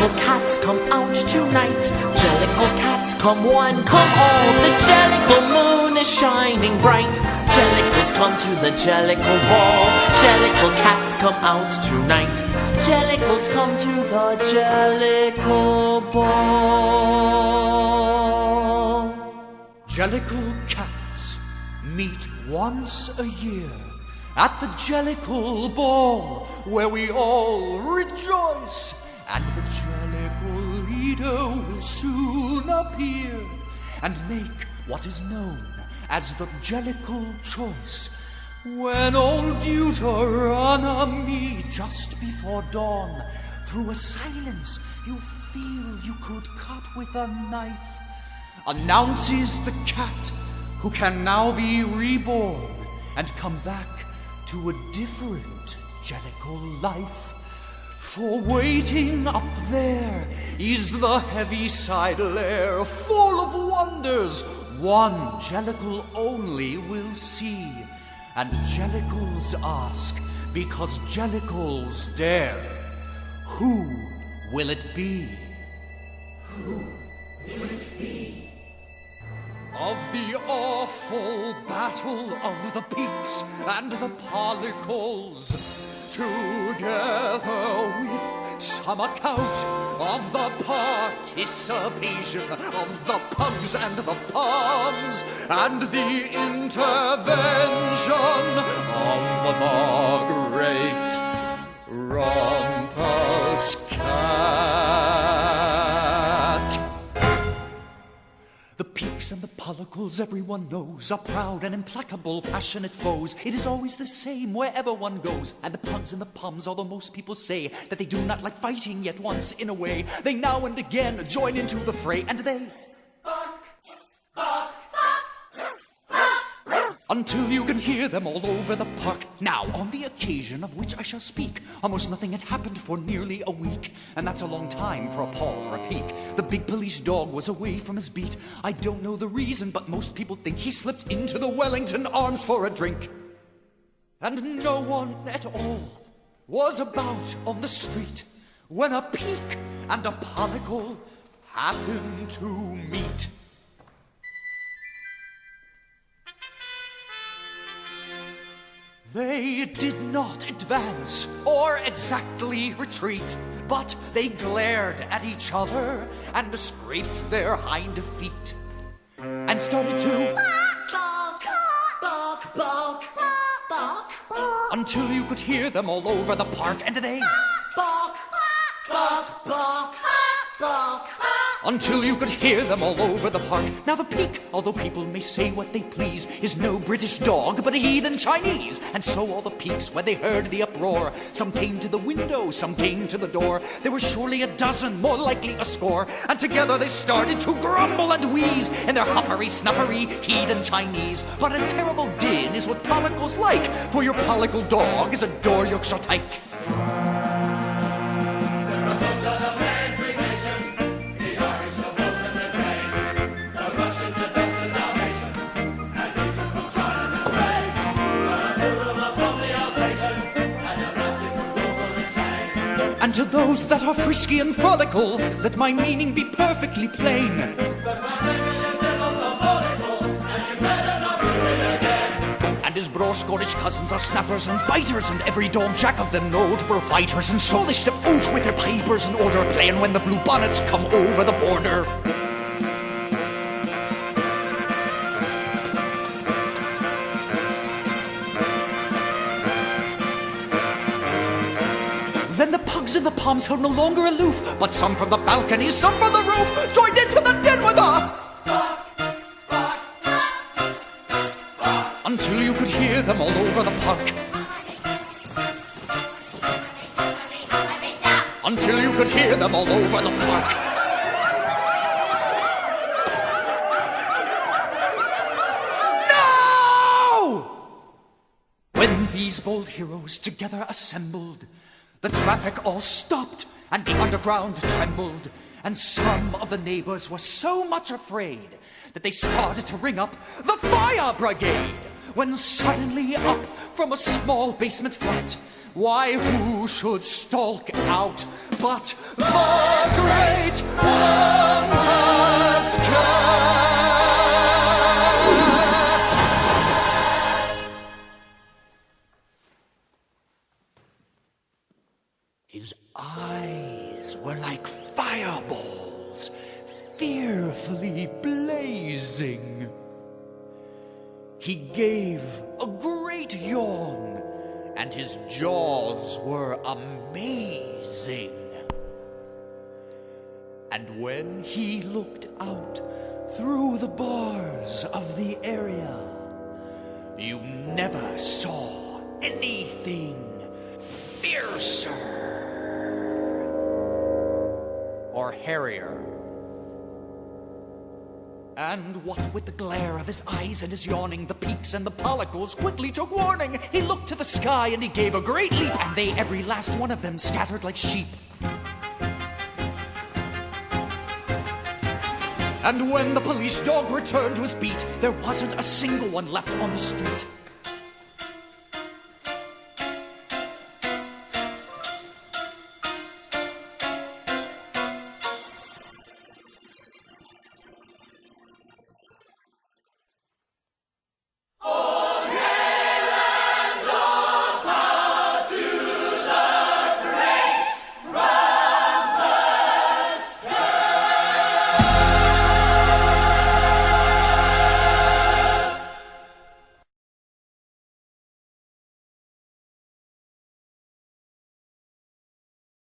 Jellicle cats come out tonight. Jellicle cats come one, come all. The Jellicle moon is shining bright. Jellicles come to the Jellicle ball. Jellicle cats come out tonight. Jellicles come to the Jellicle ball. Jellicle cats meet once a year at the Jellicle ball, where we all rejoice, and the Jellicle leader will soon appear and make what is known as the Jellicle choice. When old Deuteronomy, just before dawn, through a silence you feel you could cut with a knife, announces the cat who can now be reborn and come back to a different Jellicle life. For waiting up there is the Heaviside lair, full of wonders one Jellicle only will see. And Jellicles ask, because Jellicles dare, who will it be? Who will it be? Of the awful battle of the peaks and the particles, together with some account of the participation of the pugs and the palms, and the intervention of the great Rumpus Cat. The peaks and the pollicles, everyone knows, are proud and implacable, passionate foes. It is always the same wherever one goes. And the pugs and the pums, although most people say that they do not like fighting, yet once in a way they now and again join into the fray, and they bark, bark, until you can hear them all over the park. Now, on the occasion of which I shall speak, almost nothing had happened for nearly a week, and that's a long time for a paw or a peek. The big police dog was away from his beat. I don't know the reason, but most people think he slipped into the Wellington Arms for a drink. And no one at all was about on the street when a peak and a pollicle happened to meet. They did not advance or exactly retreat, but they glared at each other and scraped their hind feet and started to bark, bark, bark, bark, bark, until you could hear them all over the park, and they bark, bark, bark, bark, until you could hear them all over the park. Now the peak, although people may say what they please, is no British dog, but a heathen Chinese. And so all the peaks, when they heard the uproar, some came to the window, some came to the door. There were surely a dozen, more likely a score, and together they started to grumble and wheeze in their huffery, snuffery, heathen Chinese. But a terrible din is what pollicles like, for your pollicle dog is a door Yorkshire tyke. And to those that are frisky and frolical, let my meaning be perfectly plain. And his bro Scottish cousins are snappers and biters, and every dog jack of them knowed were fighters. And so they step out with their pipers in order, playing when the blue bonnets come over the border. Then the pugs and the palms held no longer aloof, but some from the balconies, some from the roof, joined into the din with a bark, bark, bark, until you could hear them all over the park. Until you could hear them all over the park. No! When these bold heroes together assembled, the traffic all stopped, and the underground trembled, and some of the neighbors were so much afraid that they started to ring up the fire brigade, when suddenly up from a small basement flat Why, who should stalk out but the great Munkustrap? His eyes were like fireballs, fearfully blazing. He gave a great yawn, and his jaws were amazing. And when he looked out through the bars of the area, you never saw anything fiercer or hairier. And what with the glare of his eyes and his yawning, the peaks and the pollicles quickly took warning. He looked to the sky and he gave a great leap, and they, every last one of them, scattered like sheep. And when the police dog returned to his beat, there wasn't a single one left on the street.